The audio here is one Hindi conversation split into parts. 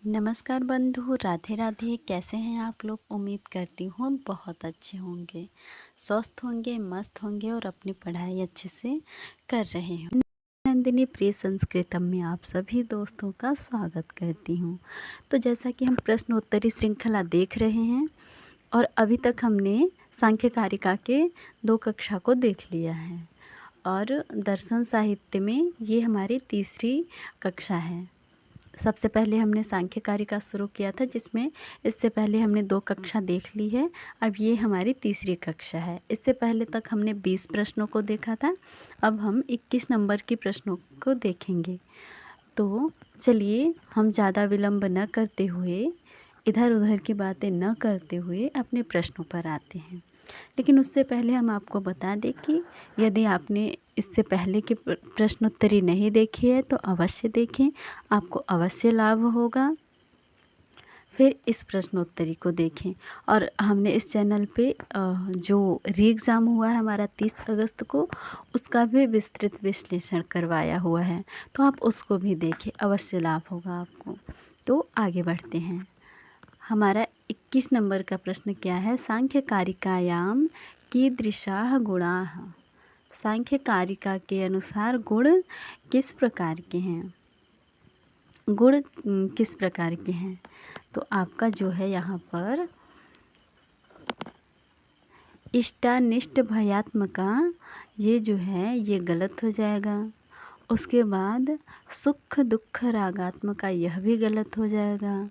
नमस्कार बंधु, राधे राधे। कैसे हैं आप लोग? उम्मीद करती हूँ बहुत अच्छे होंगे, स्वस्थ होंगे, मस्त होंगे और अपनी पढ़ाई अच्छे से कर रहे हों। नंदिनी प्रिय संस्कृतम में आप सभी दोस्तों का स्वागत करती हूँ। तो जैसा कि हम प्रश्नोत्तरी श्रृंखला देख रहे हैं और अभी तक हमने सांख्य कारिका के 2 कक्षा को देख लिया है और दर्शन साहित्य में ये हमारी तीसरी कक्षा है। सबसे पहले हमने सांख्य कारिका शुरू किया था, जिसमें इससे पहले हमने 2 कक्षा देख ली है। अब ये हमारी तीसरी कक्षा है। इससे पहले तक हमने 20 प्रश्नों को देखा था, अब हम 21 नंबर की प्रश्नों को देखेंगे। तो चलिए हम ज़्यादा विलंब न करते हुए, इधर उधर की बातें न करते हुए अपने प्रश्नों पर आते हैं। लेकिन उससे पहले हम आपको बता दें कि यदि आपने इससे पहले की प्रश्नोत्तरी नहीं देखी है तो अवश्य देखें, आपको अवश्य लाभ होगा। फिर इस प्रश्नोत्तरी को देखें। और हमने इस चैनल पे जो री एग्ज़ाम हुआ है हमारा 30 अगस्त को, उसका भी विस्तृत विश्लेषण करवाया हुआ है, तो आप उसको भी देखें, अवश्य लाभ होगा आपको। तो आगे बढ़ते हैं। हमारा 21 नंबर का प्रश्न क्या है? सांख्य कारिकायाम कीदृशाः गुणाः। सांख्य कारिका के अनुसार गुण किस प्रकार के हैं? गुण किस प्रकार के हैं? तो आपका जो है यहाँ पर इष्टानिष्ट भयात्मका, ये जो है ये गलत हो जाएगा। उसके बाद सुख दुख रागात्मका, यह भी गलत हो जाएगा।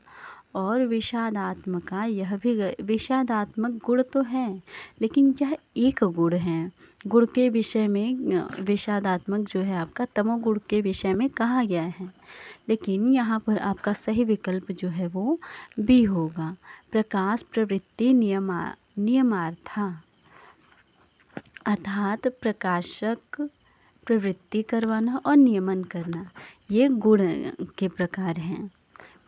और विषादात्मका, यह भी विषादात्मक गुण तो है, लेकिन यह एक गुण है। गुण के विषय में विषादात्मक जो है आपका तमोगुण के विषय में कहा गया है, लेकिन यहाँ पर आपका सही विकल्प जो है वो बी होगा। प्रकाश प्रवृत्ति नियमार्था, अर्थात प्रकाशक प्रवृत्ति करवाना और नियमन करना, ये गुण के प्रकार हैं।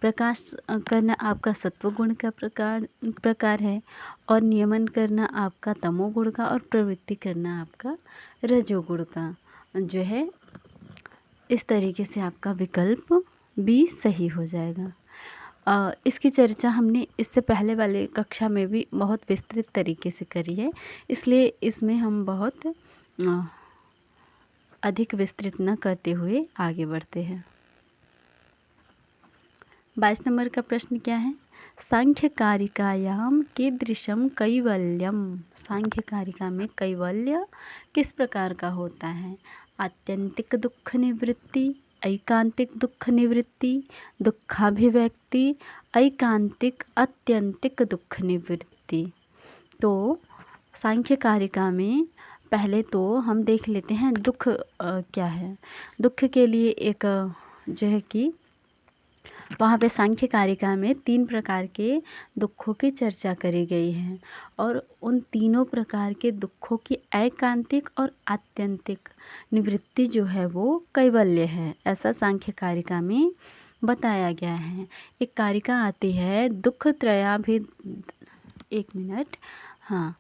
प्रकाश करना आपका सत्व गुण का प्रकार है और नियमन करना आपका तमोगुण का और प्रवृत्ति करना आपका रजोगुण का जो है। इस तरीके से आपका विकल्प बी सही हो जाएगा। इसकी चर्चा हमने इससे पहले वाले कक्षा में भी बहुत विस्तृत तरीके से करी है, इसलिए इसमें हम बहुत अधिक विस्तृत न करते हुए आगे बढ़ते हैं। 22 नंबर का प्रश्न क्या है? सांख्य कारिकायाम कीदृशम कैवल्यम। सांख्य कारिका में कैवल्य किस प्रकार का होता है? आत्यंतिक दुख निवृत्ति, ऐकांतिक दुख निवृत्ति, दुखाभिव्यक्ति, ऐकांतिक अत्यंतिक दुख निवृत्ति। तो सांख्य कारिका में पहले तो हम देख लेते हैं दुख क्या है। दुख के लिए एक जो है कि वहाँ पे सांख्य कारिका में 3 प्रकार के दुखों की चर्चा करी गई है और उन तीनों प्रकार के दुखों की ऐकांतिक और आत्यंतिक निवृत्ति जो है वो कैवल्य है, ऐसा सांख्य कारिका में बताया गया है। एक कारिका आती है दुख त्रयाभि, एक मिनट, हाँ,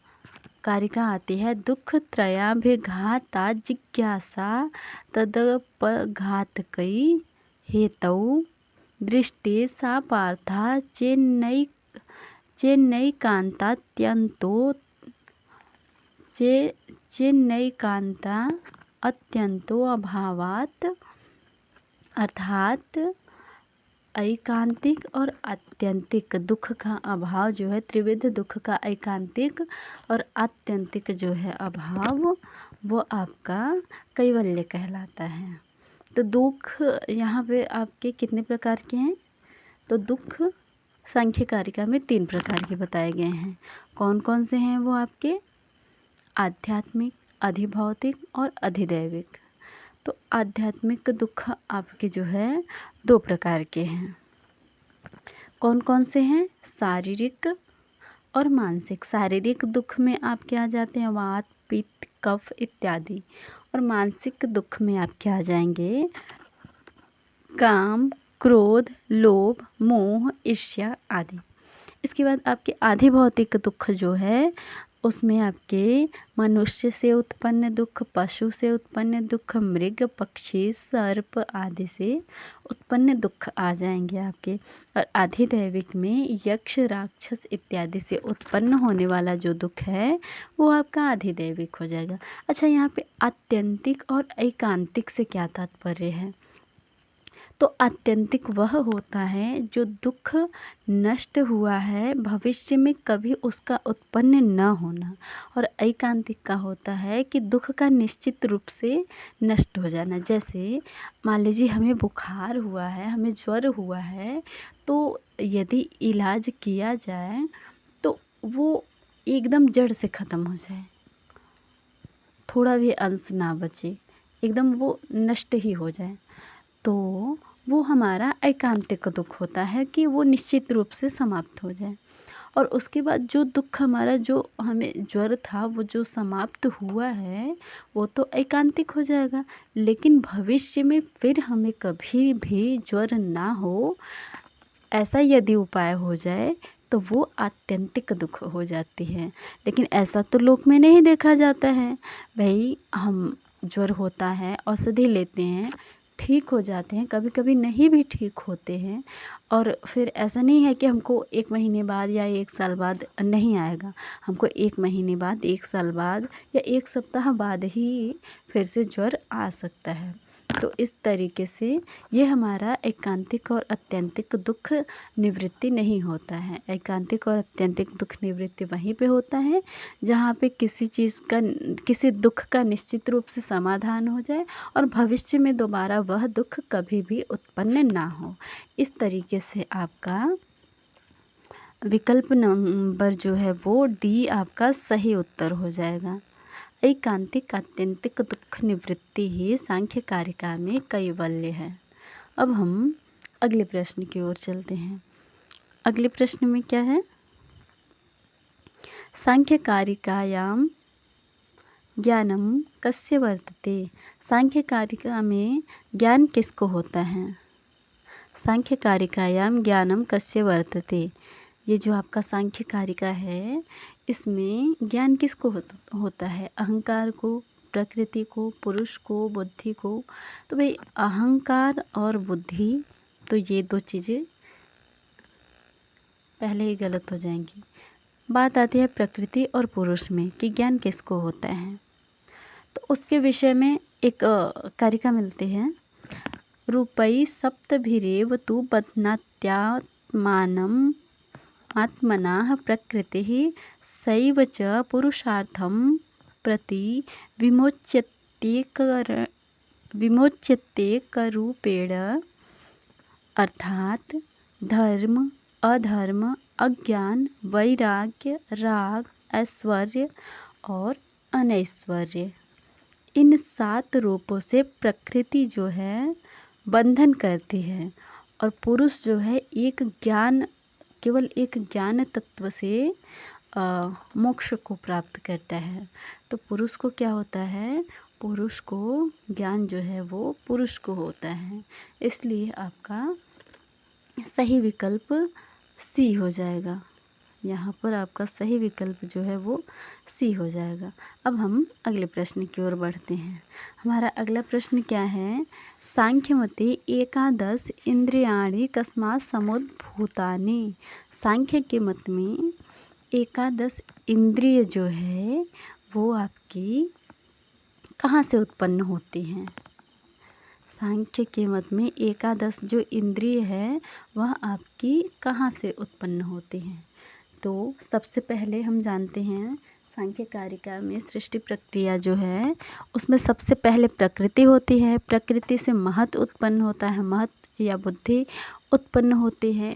कारिका आती है दुख त्रयाभिघाता जिज्ञासा तदपघातकई हेतौ दृष्टि सा पार्था चेन्नैकांता अत्यंतो अभावात, अर्थात ऐकांतिक और आत्यंतिक दुख का अभाव जो है, त्रिविध दुख का ऐकांतिक और आत्यंतिक जो है अभाव, वो आपका कैवल्य कहलाता है। तो दुख यहाँ पे आपके कितने प्रकार के हैं? तो दुख सांख्य कारिका में 3 प्रकार के बताए गए हैं। कौन कौन से हैं वो आपके? आध्यात्मिक, अधिभौतिक और अधिदैविक। तो आध्यात्मिक दुख आपके जो है 2 प्रकार के हैं। कौन कौन से हैं? शारीरिक और मानसिक। शारीरिक दुख में आपके आ जाते हैं वात पित्त कफ इत्यादि, और मानसिक दुख में आपके आ जाएंगे काम क्रोध लोभ मोह ईर्ष्या आदि। इसके बाद आपके अधिभौतिक दुख जो है उसमें आपके मनुष्य से उत्पन्न दुख, पशु से उत्पन्न दुख, मृग, पक्षी, सर्प आदि से उत्पन्न दुख आ जाएंगे आपके। और अधिदैविक में यक्ष, राक्षस इत्यादि से उत्पन्न होने वाला जो दुख है वो आपका अधिदैविक हो जाएगा। अच्छा, यहाँ पे आत्यंतिक और एकांतिक से क्या तात्पर्य है? तो आत्यंतिक वह होता है जो दुख नष्ट हुआ है, भविष्य में कभी उसका उत्पन्न न होना। और एकांतिक का होता है कि दुख का निश्चित रूप से नष्ट हो जाना। जैसे मान लीजिए हमें बुखार हुआ है, हमें ज्वर हुआ है, तो यदि इलाज किया जाए तो वो एकदम जड़ से ख़त्म हो जाए, थोड़ा भी अंश ना बचे, एकदम वो नष्ट ही हो जाए, तो वो हमारा एकांतिक दुख होता है कि वो निश्चित रूप से समाप्त हो जाए। और उसके बाद जो दुख हमारा, जो हमें ज्वर था, वो जो समाप्त हुआ है वो तो एकांतिक हो जाएगा। लेकिन भविष्य में फिर हमें कभी भी ज्वर ना हो, ऐसा यदि उपाय हो जाए तो वो आत्यंतिक दुख हो जाती है। लेकिन ऐसा तो लोक में नहीं देखा जाता है। भाई, हम ज्वर होता है, औषधि लेते हैं, ठीक हो जाते हैं, कभी कभी नहीं भी ठीक होते हैं, और फिर ऐसा नहीं है कि हमको 1 महीने बाद या 1 साल बाद नहीं आएगा। हमको 1 महीने बाद, 1 साल बाद या 1 सप्ताह बाद ही फिर से ज्वर आ सकता है। तो इस तरीके से ये हमारा एकांतिक और आत्यंतिक दुख निवृत्ति नहीं होता है। एकांतिक और आत्यंतिक दुख निवृत्ति वहीं पे होता है जहाँ पे किसी चीज़ का, किसी दुख का निश्चित रूप से समाधान हो जाए और भविष्य में दोबारा वह दुख कभी भी उत्पन्न ना हो। इस तरीके से आपका विकल्प नंबर जो है वो डी आपका सही उत्तर हो जाएगा। एकांतिक आत्यंतिक दुख निवृत्ति ही सांख्य कारिका में कैवल्य है। अब हम अगले प्रश्न की ओर चलते हैं। अगले प्रश्न में क्या है? सांख्य कारिकायाम ज्ञानम कस्य वर्तते। सांख्य कारिका में ज्ञान किसको होता है? सांख्य कारिकायाम ज्ञानम कस्य वर्तते। ये जो आपका सांख्य कारिका है, इसमें ज्ञान किसको होता है? अहंकार को, प्रकृति को, पुरुष को, बुद्धि को। तो भाई अहंकार और बुद्धि, तो ये दो चीज़ें पहले ही गलत हो जाएंगी। बात आती है प्रकृति और पुरुष में कि ज्ञान किसको होता है। तो उसके विषय में एक कारिका मिलती है। रूपई सप्तभिरेव तु बध्नात्यात्मानम् आत्मनः प्रकृतिः सैव च पुरुषार्थं प्रति विमोच्यतेकरूपेण, अर्थात धर्म, अधर्म, अज्ञान, वैराग्य, राग, ऐश्वर्य और अनैश्वर्य, इन 7 रूपों से प्रकृति जो है बंधन करती है और पुरुष जो है एक ज्ञान, केवल एक ज्ञान तत्व से मोक्ष को प्राप्त करता है। तो पुरुष को क्या होता है? पुरुष को ज्ञान जो है वो पुरुष को होता है। इसलिए आपका सही विकल्प सी हो जाएगा। यहाँ पर आपका सही विकल्प जो है वो सी हो जाएगा। अब हम अगले प्रश्न की ओर बढ़ते हैं। हमारा अगला प्रश्न क्या है? सांख्यमते एकादश इंद्रियाणि कस्मात् समुद्भूतानि। सांख्य के मत में एकादश इंद्रिय जो है वो आपकी कहाँ से उत्पन्न होती हैं? सांख्य के मत में एकादश जो इंद्रिय है वह आपकी कहाँ से उत्पन्न होती हैं? तो सबसे पहले हम जानते हैं सांख्य कारिका में सृष्टि प्रक्रिया जो है उसमें सबसे पहले प्रकृति होती है। प्रकृति से महत उत्पन्न होता है, महत या बुद्धि उत्पन्न होती है।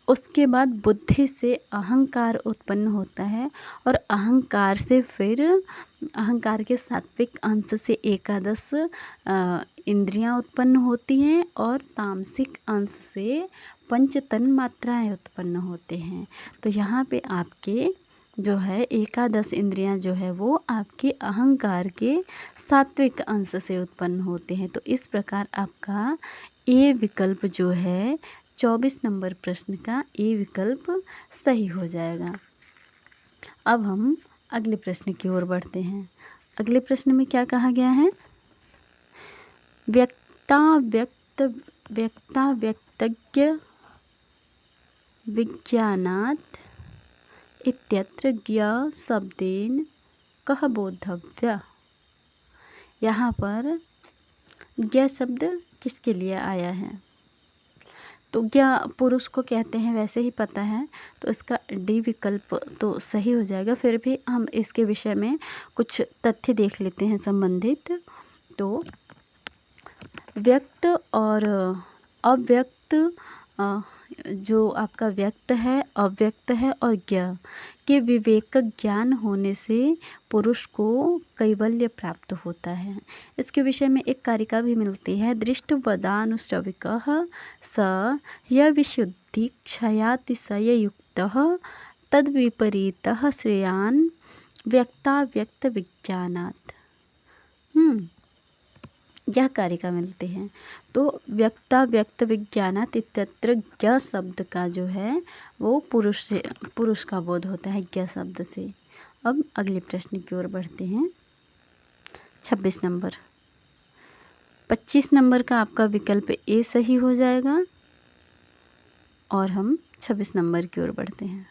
उसके बाद बुद्धि से अहंकार उत्पन्न होता है और अहंकार से फिर अहंकार के सात्विक अंश से एकादश इंद्रियां उत्पन्न होती हैं और तामसिक अंश से पंच तन्मात्राएं उत्पन्न होते हैं। तो यहाँ पे आपके जो है एकादश इंद्रियां जो है वो आपके अहंकार के सात्विक अंश से उत्पन्न होते हैं। तो इस प्रकार आपका ए विकल्प जो है 24 नंबर प्रश्न का ए विकल्प सही हो जाएगा। अब हम अगले प्रश्न की ओर बढ़ते हैं। अगले प्रश्न में क्या कहा गया है? व्यक्ता व्यक्तज्ञ विज्ञानात् इत्यत्र ज्ञ शब्देन कह बोधव्य। यहाँ पर ज्ञ शब्द किसके लिए आया है? तो ज्ञ पुरुष को कहते हैं, वैसे ही पता है, तो इसका डी विकल्प तो सही हो जाएगा। फिर भी हम इसके विषय में कुछ तथ्य देख लेते हैं संबंधित। तो व्यक्त और अव्यक्त, जो आपका व्यक्त है, अव्यक्त है और ज्ञ के विवेक ज्ञान होने से पुरुष को कैवल्य प्राप्त होता है। इसके विषय में एक कारिका भी मिलती है। दृष्टवदानुश्रविकः स यविशुद्धि क्षयातिशययुक्तः तद्विपरीतः श्रेयान् व्यक्ताव्यक्त विज्ञानात्। यह कारिका मिलती है। तो व्यक्ताव्यक्त विज्ञानात् इत्यत्र ज्ञ शब्द का जो है वो पुरुष का बोध होता है ज्ञ शब्द से। अब अगले प्रश्न की ओर बढ़ते हैं। 26 नंबर। 25 नंबर का आपका विकल्प ए सही हो जाएगा और हम 26 नंबर की ओर बढ़ते हैं।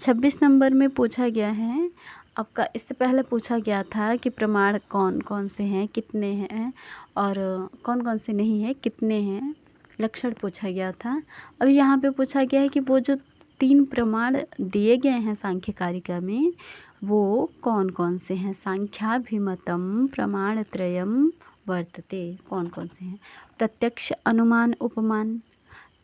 26 नंबर में पूछा गया है आपका, इससे पहले पूछा गया था कि प्रमाण कौन कौन से हैं, कितने हैं, और कौन कौन से नहीं हैं, कितने हैं, लक्षण पूछा गया था। अब यहाँ पे पूछा गया है कि वो जो 3 प्रमाण दिए गए हैं सांख्य कारिका में, वो कौन कौन से हैं। सांख्याभिमतम प्रमाणत्रयम वर्तते। कौन कौन से हैं? प्रत्यक्ष, अनुमान, उपमान।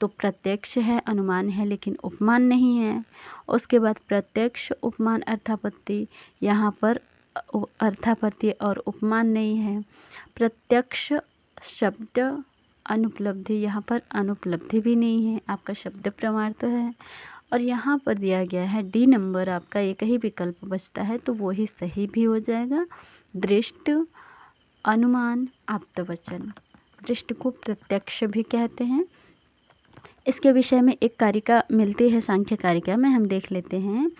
तो प्रत्यक्ष है, अनुमान है, लेकिन उपमान नहीं है। उसके बाद प्रत्यक्ष, उपमान, अर्थापत्ति। यहाँ पर अर्थापत्ति और उपमान नहीं है। प्रत्यक्ष शब्द अनुपलब्धि, यहाँ पर अनुपलब्धि भी नहीं है, आपका शब्द प्रमाण तो है। और यहाँ पर दिया गया है डी नंबर, आपका एक ही विकल्प बचता है, तो वो ही सही भी हो जाएगा। दृष्ट, अनुमान, आप्तवचन। दृष्ट को प्रत्यक्ष भी कहते हैं। इसके विषय में एक कारिका मिलती है सांख्य कारिका में, हम देख लेते हैं।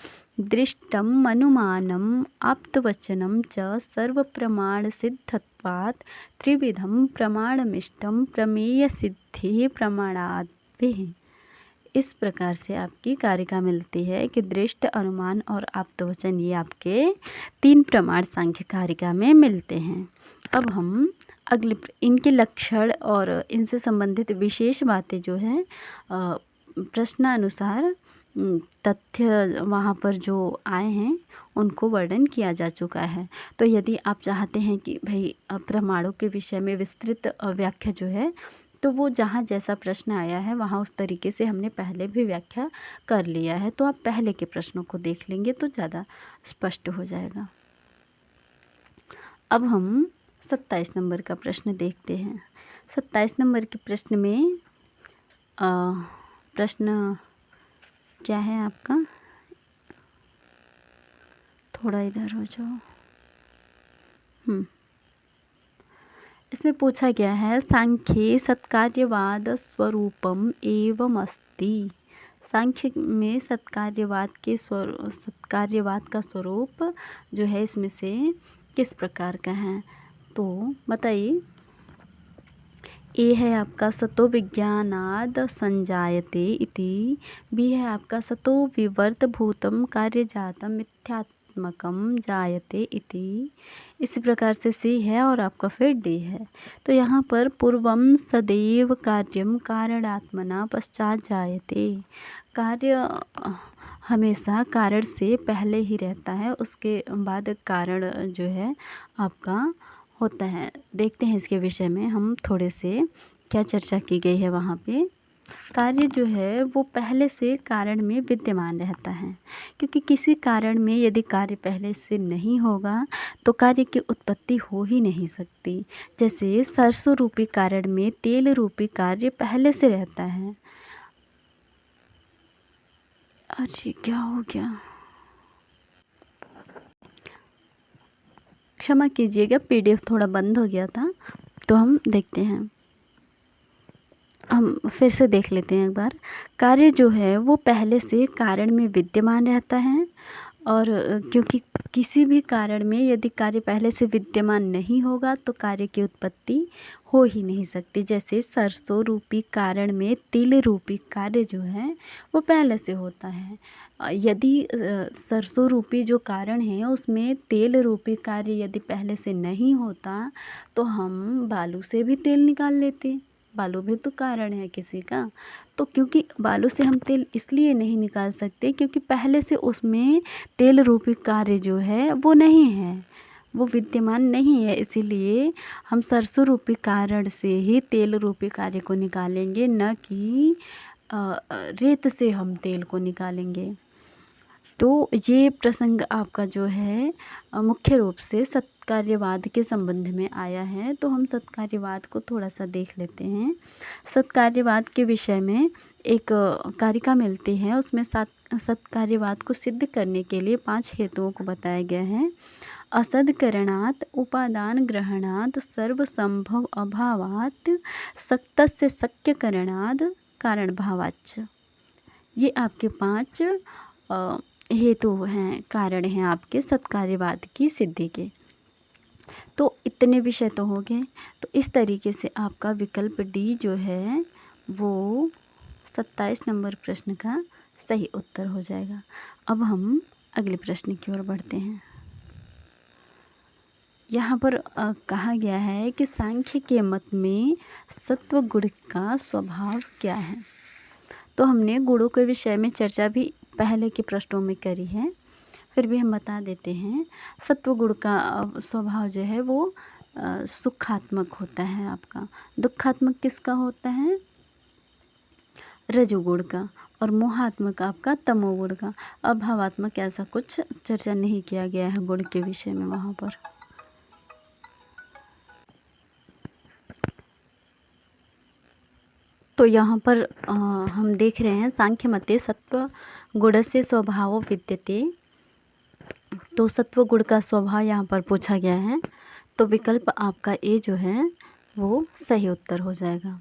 दृष्टम अनुमानम आप्तवचनम च सर्व प्रमाण सिद्धत्वात् त्रिविधम प्रमाणमिष्टम प्रमेय सिद्धि प्रमाणाद्भिः। इस प्रकार से आपकी कारिका मिलती है कि दृष्ट, अनुमान और आप्तवचन, ये आपके 3 प्रमाण सांख्य कारिका में मिलते हैं। अब हम अगले इनके लक्षण और इनसे संबंधित विशेष बातें जो हैं प्रश्नानुसार तथ्य वहाँ पर जो आए हैं उनको वर्णन किया जा चुका है। तो यदि आप चाहते हैं कि भाई प्रमाणों के विषय में विस्तृत व्याख्या जो है, तो वो जहाँ जैसा प्रश्न आया है वहाँ उस तरीके से हमने पहले भी व्याख्या कर लिया है। तो आप पहले के प्रश्नों को देख लेंगे तो ज़्यादा स्पष्ट हो जाएगा। अब हम 27 नंबर का प्रश्न देखते हैं। 27 नंबर के प्रश्न में प्रश्न क्या है आपका? थोड़ा इधर हो जाओ। इसमें पूछा गया है सांख्ये सत्कार्यवाद स्वरूपम एवं अस्ति। सांख्य में सत्कार्यवाद का स्वरूप जो है इसमें से किस प्रकार का है? तो बताइए। ए है आपका सतो विज्ञानाद संजायते इति। बी है आपका सतो विवर्त भूतम कार्यजातम मिथ्यात्मकम जायते इति। इसी प्रकार से सी है और आपका फिर डी है। तो यहाँ पर पूर्वम सदैव कार्यम कारणात्मना पश्चात जायते। कार्य हमेशा कारण से पहले ही रहता है, उसके बाद कारण जो है आपका होता है। देखते हैं इसके विषय में हम थोड़े से क्या चर्चा की गई है। वहाँ पे कार्य जो है वो पहले से कारण में विद्यमान रहता है, क्योंकि किसी कारण में यदि कार्य पहले से नहीं होगा तो कार्य की उत्पत्ति हो ही नहीं सकती। जैसे सरसों रूपी कारण में तेल रूपी कार्य पहले से रहता है। अरे क्या हो गया, क्षमा कीजिएगा, PDF थोड़ा बंद हो गया था। तो हम देखते हैं, हम फिर से देख लेते हैं एक बार। कार्य जो है वो पहले से कारण में विद्यमान रहता है और क्योंकि किसी भी कारण में यदि कार्य पहले से विद्यमान नहीं होगा तो कार्य की उत्पत्ति हो ही नहीं सकती। जैसे सरसों रूपी कारण में तिल रूपी कार्य जो है वो पहले से होता है। यदि सरसों रूपी जो कारण है उसमें तेल रूपी कार्य यदि पहले से नहीं होता तो हम बालू से भी तेल निकाल लेते। बालू भी तो कारण है किसी का। तो क्योंकि बालू से हम तेल इसलिए नहीं निकाल सकते क्योंकि पहले से उसमें तेल रूपी कार्य जो है वो नहीं है, वो विद्यमान नहीं है। इसीलिए हम सरसों रूपी कारण से ही तेल रूपी कार्य को निकालेंगे, न कि रेत से हम तेल को निकालेंगे। तो ये प्रसंग आपका जो है मुख्य रूप से सत्कार्यवाद के संबंध में आया है। तो हम सत्कार्यवाद को थोड़ा सा देख लेते हैं। सत्कार्यवाद के विषय में एक कारिका मिलती है, उसमें सत्कार्यवाद को सिद्ध करने के लिए 5 हेतुओं को बताया गया है। असदकरणात् उपादान ग्रहणात् सर्वसंभव अभावात् सक्तस्य शक्यकरणात् कारण भावाच्च। ये आपके 5 हेतु हैं, कारण हैं आपके सत्कार्यवाद की सिद्धि के। तो इतने विषय तो हो गए। तो इस तरीके से आपका विकल्प डी जो है वो 27 नंबर प्रश्न का सही उत्तर हो जाएगा। अब हम अगले प्रश्न की ओर बढ़ते हैं। यहाँ पर कहा गया है कि सांख्य के मत में सत्व गुण का स्वभाव क्या है। तो हमने गुणों के विषय में चर्चा भी पहले के प्रश्नों में करी है, फिर भी हम बता देते हैं। सत्व गुण का स्वभाव जो है वो सुखात्मक होता है आपका। दुखात्मक किसका होता है? रजोगुण का। और मोहात्मक आपका तमोगुण का। अभावात्मक ऐसा कुछ चर्चा नहीं किया गया है गुण के विषय में वहाँ पर। तो यहाँ पर हम देख रहे हैं सांख्य मते सत्व गुणस्य स्वभावो विद्यते। तो सत्व गुण का स्वभाव यहाँ पर पूछा गया है। तो विकल्प आपका ए जो है वो सही उत्तर हो जाएगा।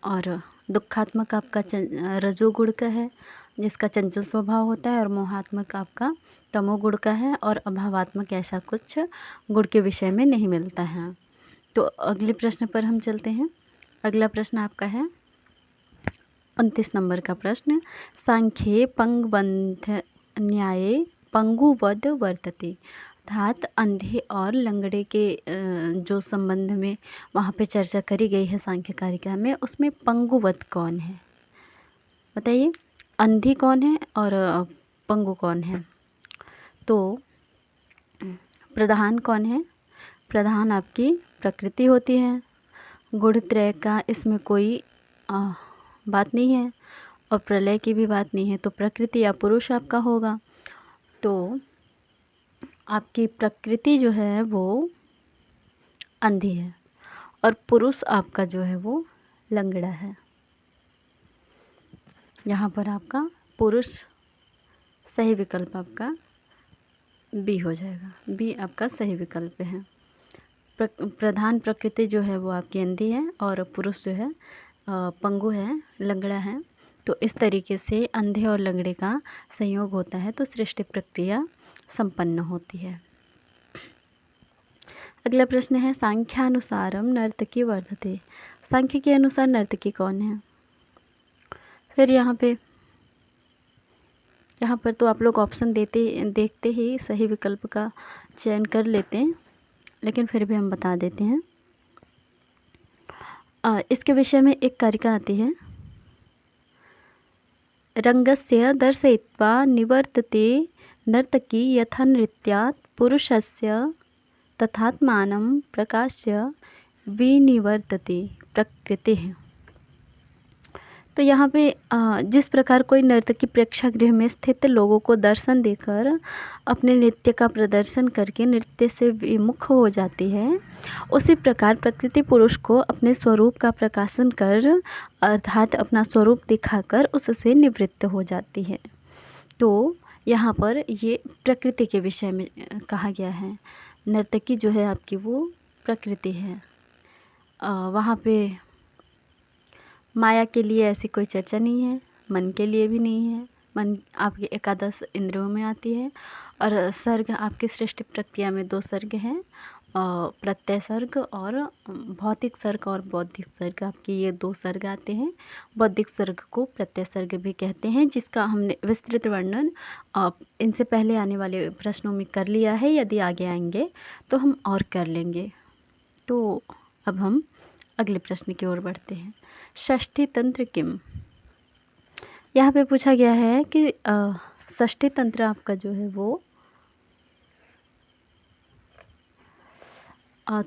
और दुखात्मक आपका रजोगुण का है जिसका चंचल स्वभाव होता है, और मोहात्मक आपका तमोगुण का है, और अभावात्मक ऐसा कुछ गुण के विषय में नहीं मिलता है। तो अगले प्रश्न पर हम चलते हैं। अगला प्रश्न आपका है 29 नंबर का प्रश्न। सांख्ये पंगबंध न्याये पंगुवद वर्तते। अर्थात अंधे और लंगड़े के जो संबंध में वहाँ पे चर्चा करी गई है सांख्य कारिका में, उसमें पंगुवद कौन है बताइए। अंधी कौन है और पंगु कौन है? तो प्रधान कौन है? प्रधान आपकी प्रकृति होती है। गुणत्रय का इसमें कोई बात नहीं है, और प्रलय की भी बात नहीं है। तो प्रकृति या पुरुष आपका होगा। तो आपकी प्रकृति जो है वो अंधी है, और पुरुष आपका जो है वो लंगड़ा है। यहाँ पर आपका पुरुष सही विकल्प आपका बी हो जाएगा। बी आपका सही विकल्प है। प्रधान प्रकृति जो है वो आपकी अंधी है, और पुरुष जो है पंगु है, लंगड़ा है। तो इस तरीके से अंधे और लंगड़े का संयोग होता है तो सृष्टि प्रक्रिया संपन्न होती है। अगला प्रश्न है सांख्यानुसारम नर्तकी वर्धते। सांख्य के अनुसार नर्तकी कौन है? फिर यहाँ पर तो आप लोग ऑप्शन देखते ही सही विकल्प का चयन कर लेते हैं, लेकिन फिर भी हम बता देते हैं। इसके विषय में एक कारिका आती है। रंगस्य दर्शयित्वा निवर्तते नर्तकी यथा नृत्यात् पुरुषस्य तथात्मानं प्रकाश्य विनिवर्तते प्रकृतिः। तो यहाँ पे जिस प्रकार कोई नर्तकी प्रेक्षागृह में स्थित लोगों को दर्शन देकर अपने नृत्य का प्रदर्शन करके नृत्य से विमुख हो जाती है, उसी प्रकार प्रकृति पुरुष को अपने स्वरूप का प्रकाशन कर अर्थात अपना स्वरूप दिखाकर उससे निवृत्त हो जाती है। तो यहाँ पर ये प्रकृति के विषय में कहा गया है। नर्तकी जो है आपकी वो प्रकृति है। वहाँ पे माया के लिए ऐसी कोई चर्चा नहीं है, मन के लिए भी नहीं है। मन आपके एकादश इंद्रियों में आती है। और सर्ग आपकी सृष्टि प्रक्रिया में 2 सर्ग हैं, प्रत्यय सर्ग और भौतिक सर्ग और बौद्धिक सर्ग, आपके ये 2 सर्ग आते हैं। बौद्धिक सर्ग को प्रत्यय सर्ग भी कहते हैं, जिसका हमने विस्तृत वर्णन इनसे पहले आने वाले प्रश्नों में कर लिया है। यदि आगे आएंगे तो हम और कर लेंगे। तो अब हम अगले प्रश्न की ओर बढ़ते हैं। षष्ठी तंत्र किम? यहाँ पे पूछा गया है कि षष्ठी तंत्र आपका जो है वो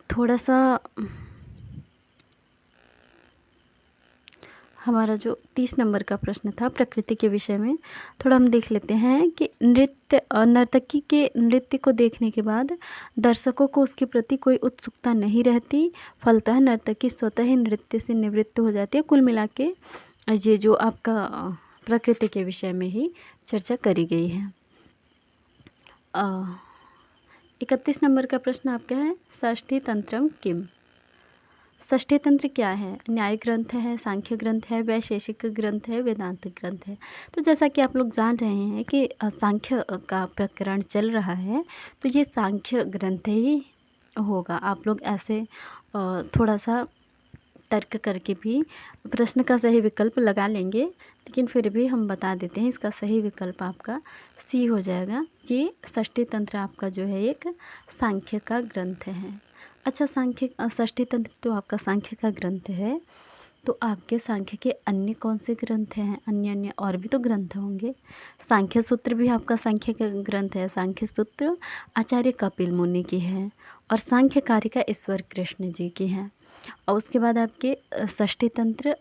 थोड़ा सा हमारा जो 30 नंबर का प्रश्न था प्रकृति के विषय में, थोड़ा हम देख लेते हैं कि नर्तकी के नृत्य को देखने के बाद दर्शकों को उसके प्रति कोई उत्सुकता नहीं रहती, फलतः नर्तकी स्वतः ही नृत्य से निवृत्त हो जाती है। कुल मिला के ये जो आपका प्रकृति के विषय में ही चर्चा करी गई है। 31 नंबर का प्रश्न आपका है, षष्ठी तंत्रम किम? षष्ठी तंत्र क्या है? न्याय ग्रंथ है, सांख्य ग्रंथ है, वैशेषिक ग्रंथ है, वेदांत ग्रंथ है। तो जैसा कि आप लोग जान रहे हैं कि सांख्य का प्रकरण चल रहा है, तो ये सांख्य ग्रंथ ही होगा। आप लोग ऐसे थोड़ा सा तर्क करके भी प्रश्न का सही विकल्प लगा लेंगे, लेकिन फिर भी हम बता देते हैं इसका सही विकल्प आपका सी हो जाएगा। ये षष्ठी तंत्र आपका जो है एक सांख्य का ग्रंथ है। अच्छा, षष्ठी तंत्र तो आपका सांख्य का ग्रंथ है, तो आपके सांख्य के अन्य कौन से ग्रंथ हैं? अन्य और भी तो ग्रंथ होंगे। सांख्य सूत्र भी आपका सांख्य का ग्रंथ है। सांख्य सूत्र आचार्य कपिल मुनि की है और सांख्य कारिका ईश्वर कृष्ण जी की है। और उसके बाद आपके षष्ठी तंत्र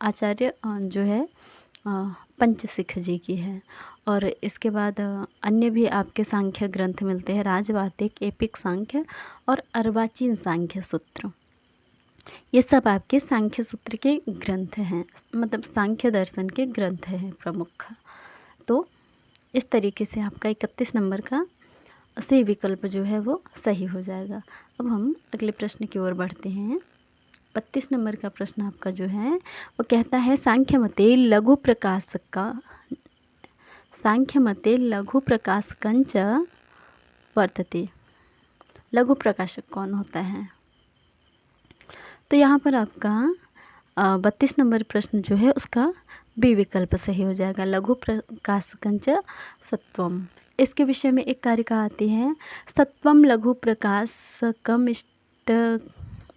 आचार्य जो है पंचसिख जी की है। और इसके बाद अन्य भी आपके सांख्य ग्रंथ मिलते हैं, राजवार्तिक, एपिक सांख्य और अर्वाचीन सांख्य सूत्र। ये सब आपके सांख्य सूत्र के ग्रंथ हैं, मतलब सांख्य दर्शन के ग्रंथ हैं प्रमुख। तो इस तरीके से आपका 31 नंबर का सही विकल्प जो है वो सही हो जाएगा। अब हम अगले प्रश्न की ओर बढ़ते हैं। 32 नंबर का प्रश्न आपका जो है वो कहता है, सांख्य मते लघु प्रकाशकंच वर्तते। लघु प्रकाशक कौन होता है? तो यहाँ पर आपका 32 नंबर प्रश्न जो है उसका बी विकल्प सही हो जाएगा, लघु प्रकाशकंच सत्वम। इसके विषय में एक कारिका आती है, सत्वम लघु प्रकाशकम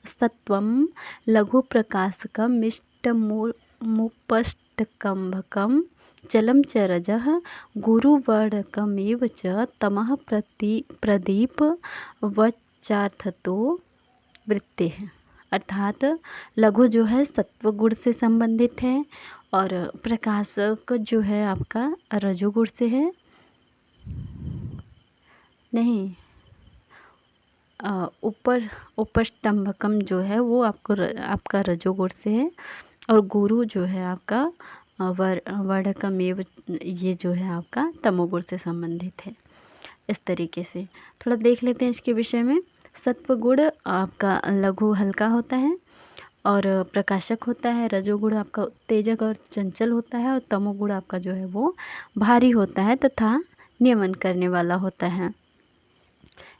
सत्वम लघु प्रकाशकम इष्टमुपष्टकंभकम जलम च रजः गुरुवर्णकमेव च तमः प्रदीप वचार्थतो वृत्ते है। अर्थात लघु जो है सत्व गुण से संबंधित है और प्रकाशक जो है आपका रजोगुण से है। नहीं, उपष्टम्भकम जो है वो आपका रजोगुण से है और गुरु जो है आपका वर्णकमेव ये जो है आपका तमोगुण से संबंधित है। इस तरीके से थोड़ा देख लेते हैं इसके विषय में। सत्व गुण आपका लघु हल्का होता है और प्रकाशक होता है। रजोगुण आपका उत्तेजक और चंचल होता है और तमोगुण आपका जो है वो भारी होता है तथा नियमन करने वाला होता है।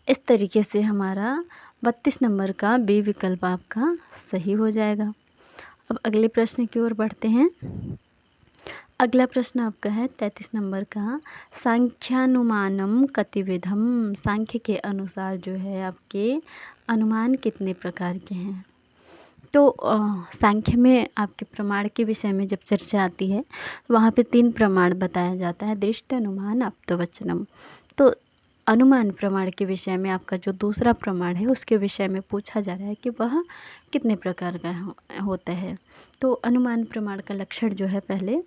इस तरीके से हमारा 32 नंबर का बी विकल्प आपका सही हो जाएगा। अब अगले प्रश्न की ओर बढ़ते हैं। अगला प्रश्न आपका है 33 नंबर का, सांख्यानुमानम कतिविधम। सांख्य के अनुसार जो है आपके अनुमान कितने प्रकार के हैं? तो सांख्य में आपके प्रमाण के विषय में जब चर्चा आती है तो वहाँ पे 3 प्रमाण बताया जाता है, दृष्ट, अनुमान, आप्तवचनम। तो अनुमान प्रमाण के विषय में आपका जो दूसरा प्रमाण है उसके विषय में पूछा जा रहा है कि वह कितने प्रकार का होता है। तो अनुमान प्रमाण का लक्षण जो है, पहले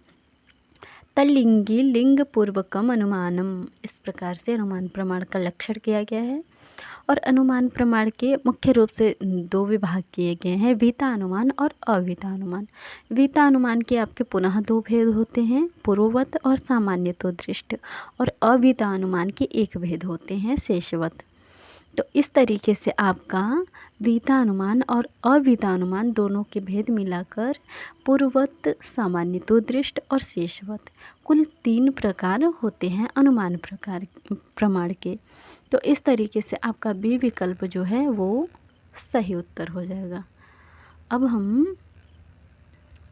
तल्लिंगी लिंग पूर्वकम अनुमानम, इस प्रकार से अनुमान प्रमाण का लक्षण किया गया है। और अनुमान प्रमाण के मुख्य रूप से 2 विभाग किए गए हैं, वीता अनुमान और अवीता अनुमान। वीता अनुमान के आपके पुनः 2 भेद होते हैं, पूर्ववत और सामान्यतो दृष्ट। और अवीता अनुमान के 1 भेद होते हैं, शेषवत। तो इस तरीके से आपका वीतानुमान और अवीतानुमान दोनों के भेद मिलाकर पूर्ववत, सामान्यतो दृष्ट और शेषवत कुल 3 प्रकार होते हैं अनुमान प्रमाण के। तो इस तरीके से आपका बी विकल्प जो है वो सही उत्तर हो जाएगा। अब हम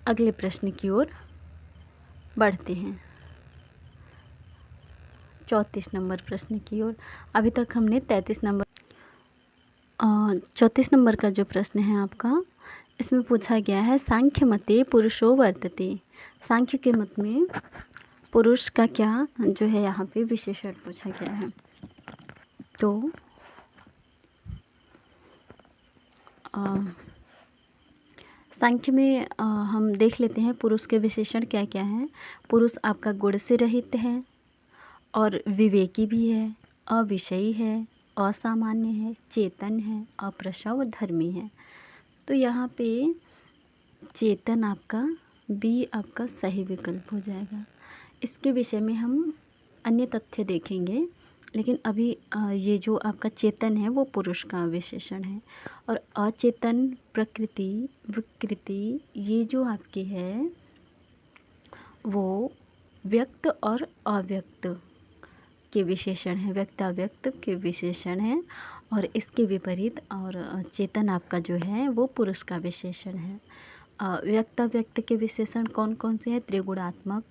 अगले प्रश्न की ओर बढ़ते हैं, 34 नंबर प्रश्न की ओर। अभी तक हमने 34 नंबर का जो प्रश्न है आपका, इसमें पूछा गया है सांख्य मते पुरुषो वर्तते। सांख्य के मत में पुरुष का क्या जो है यहाँ पे विशेषण पूछा गया है। तो सांख्य में हम देख लेते हैं पुरुष के विशेषण क्या क्या हैं। पुरुष आपका गुण से रहित है और विवेकी भी है, अविषयी है, असामान्य है, चेतन है, अप्रसव, धर्मी है। तो यहाँ पे चेतन आपका बी आपका सही विकल्प हो जाएगा। इसके विषय में हम अन्य तथ्य देखेंगे, लेकिन अभी ये जो आपका चेतन है वो पुरुष का विशेषण है। और अचेतन, प्रकृति, विकृति ये जो आपकी है वो व्यक्त और अव्यक्त के विशेषण है, व्यक्त अव्यक्त के विशेषण है। और इसके विपरीत और चेतन आपका जो है वो पुरुष का विशेषण है। व्यक्त अव्यक्त के विशेषण कौन कौन से हैं? त्रिगुणात्मक,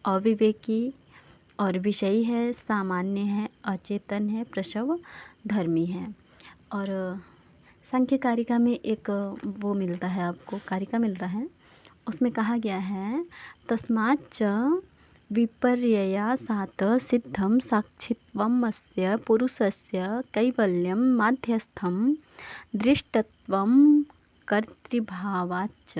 अविवेकी और विषयी है, सामान्य है, अचेतन है, प्रसव, धर्मी है। और सांख्य कारिका में एक वो मिलता है, आपको कारिका मिलता है, उसमें कहा गया है तस्माच्च विपर्ययासात् सिद्धं साक्षित्वमस्य पुरुषस्य कैवल्यं माध्यस्थं दृष्टत्वं कर्तृभावच्च।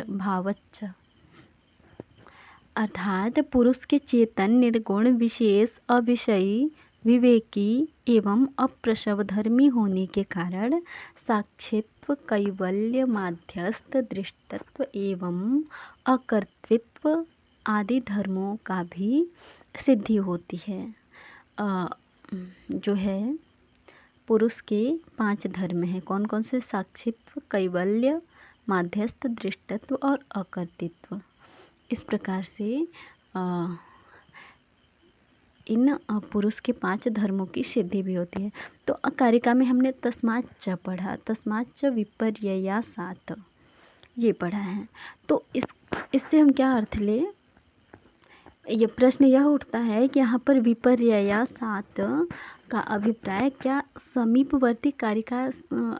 अर्थात पुरुष के चेतन, निर्गुण, विशेष, अविषयी, विवेकी एवं अप्रसवधर्मी होने के कारण साक्षित्व, कैवल्य, माध्यस्थ, दृष्टत्व एवं अकर्तृत्व आदि धर्मों का भी सिद्धि होती है। जो है पुरुष के 5 धर्म हैं, कौन कौन से? साक्षित्व, कैवल्य, माध्यस्थ, दृष्टत्व और अकर्तृत्व। इस प्रकार से इन पुरुष के 5 धर्मों की सिद्धि भी होती है। तो कारिका में हमने तस्माच्च पढ़ा, तस्माच्च विपर्ययासात् ये पढ़ा है। तो इससे हम क्या अर्थ ले? ये प्रश्न यह उठता है कि यहाँ पर विपर्ययासात् का अभिप्राय क्या समीपवर्ती कारिका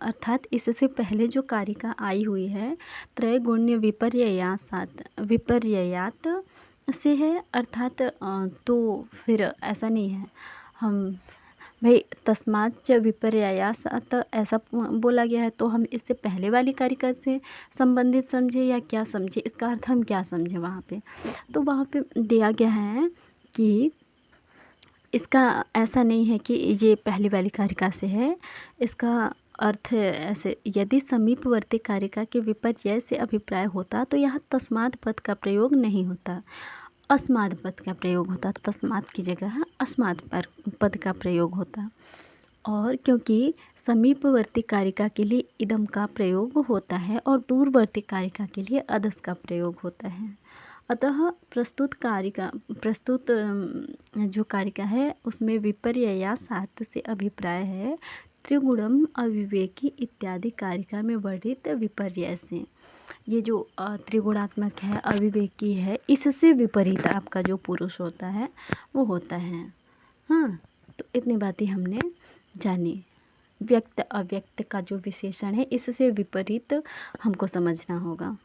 अर्थात इससे पहले जो कारिका आई हुई है त्रैगुण्य विपर्ययासात्, विपर्ययात से है अर्थात तो फिर ऐसा नहीं है। हम भाई तस्माच्च विपर्ययासात् ऐसा बोला गया है तो हम इससे पहले वाली कारिका से संबंधित समझे या क्या समझे, इसका अर्थ हम क्या समझे वहाँ पे? तो वहाँ पे दिया गया है कि इसका ऐसा नहीं है कि ये पहली वाली कारिका से है। इसका अर्थ ऐसे, यदि समीपवर्ती कारिका के विपर्यय से अभिप्राय होता तो यहाँ तस्मात् पद का प्रयोग नहीं होता, अस्मात् पद का प्रयोग होता। तस्मात् की जगह अस्मात् पद का प्रयोग होता। और क्योंकि समीपवर्ती कारिका के लिए इदम का प्रयोग होता है और दूरवर्ती कारिका के लिए अदस का प्रयोग होता है, अतः प्रस्तुत जो कारिका है उसमें विपर्ययासात् से अभिप्राय है त्रिगुणम, अविवेकी इत्यादि कारिका में वर्णित विपर्यय से। ये जो त्रिगुणात्मक है, अविवेकी है, इससे विपरीत आपका जो पुरुष होता है वो होता है। हाँ, तो इतनी बातें हमने जानी। व्यक्त अव्यक्त का जो विशेषण है इससे विपरीत हमको समझना होगा।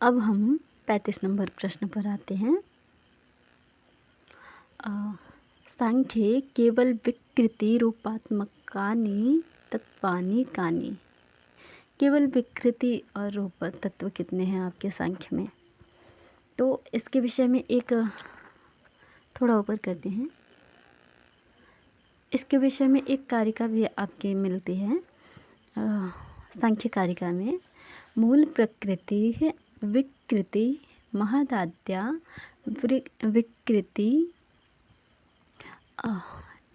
अब हम 35 नंबर प्रश्न पर आते हैं। सांख्ये केवल विकृति रूपात्मकानि तत्वानि कानि। केवल विकृति और रूप तत्व कितने हैं आपके सांख्य में? तो इसके विषय में एक थोड़ा ऊपर करते हैं। इसके विषय में एक कारिका भी आपके मिलती है सांख्य कारिका में। मूल प्रकृति विकृति महदाद्या विकृति,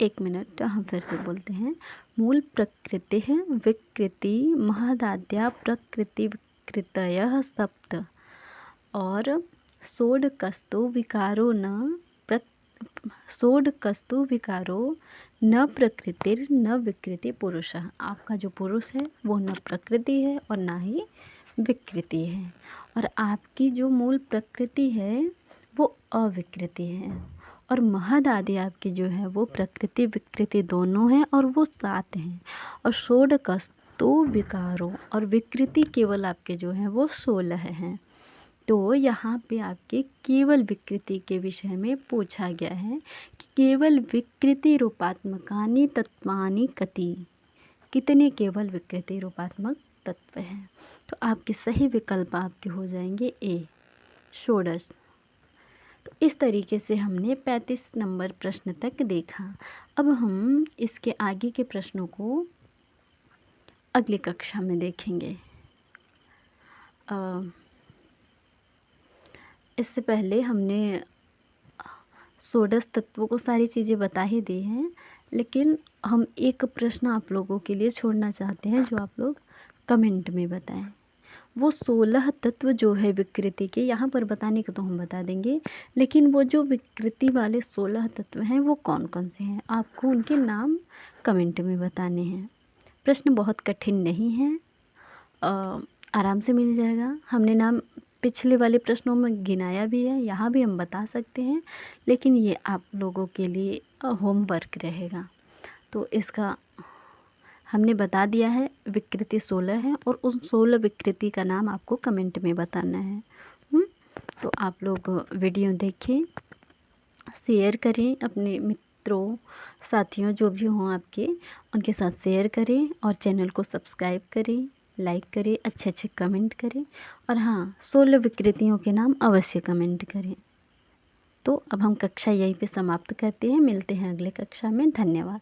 एक मिनट हम फिर से बोलते हैं। मूल प्रकृतिः विकृति महदाद्या प्रकृति विकृतयः सप्त और षोडकस्तु विकारो न प्रकृतिर न विकृति पुरुषः। आपका जो पुरुष है वो न प्रकृति है और ना ही विकृति है, और आपकी जो मूल प्रकृति है वो अविकृति है, और महद आदि आपकी जो है वो प्रकृति विकृति दोनों हैं और वो 7 हैं, और षोडकस्तु विकारो और विकृति केवल आपके जो है वो 16 हैं। तो यहाँ पे आपके केवल विकृति के विषय में पूछा गया है कि केवल विकृति रूपात्मकानि तत्वानि कति, कितने केवल विकृति रूपात्मक तत्व हैं। तो आपके सही विकल्प आपके हो जाएंगे ए, षोडश। तो इस तरीके से हमने 35 नंबर प्रश्न तक देखा। अब हम इसके आगे के प्रश्नों को अगली कक्षा में देखेंगे। इससे पहले हमने षोडश तत्वों को सारी चीज़ें बता ही दी हैं, लेकिन हम एक प्रश्न आप लोगों के लिए छोड़ना चाहते हैं जो आप लोग कमेंट में बताएं। वो 16 तत्व जो है विकृति के, यहाँ पर बताने को तो हम बता देंगे, लेकिन वो जो विकृति वाले 16 तत्व हैं वो कौन कौन से हैं, आपको उनके नाम कमेंट में बताने हैं। प्रश्न बहुत कठिन नहीं है, आराम से मिल जाएगा। हमने नाम पिछले वाले प्रश्नों में गिनाया भी है, यहाँ भी हम बता सकते हैं, लेकिन ये आप लोगों के लिए होमवर्क रहेगा। तो इसका हमने बता दिया है, विकृति 16 है और उन 16 विकृति का नाम आपको कमेंट में बताना है। तो आप लोग वीडियो देखें, शेयर करें, अपने मित्रों साथियों जो भी हों आपके, उनके साथ शेयर करें, और चैनल को सब्सक्राइब करें, लाइक करें, अच्छे अच्छे कमेंट करें, और हाँ 16 विकृतियों के नाम अवश्य कमेंट करें। तो अब हम कक्षा यहीं पे समाप्त करते हैं, मिलते हैं अगले कक्षा में। धन्यवाद।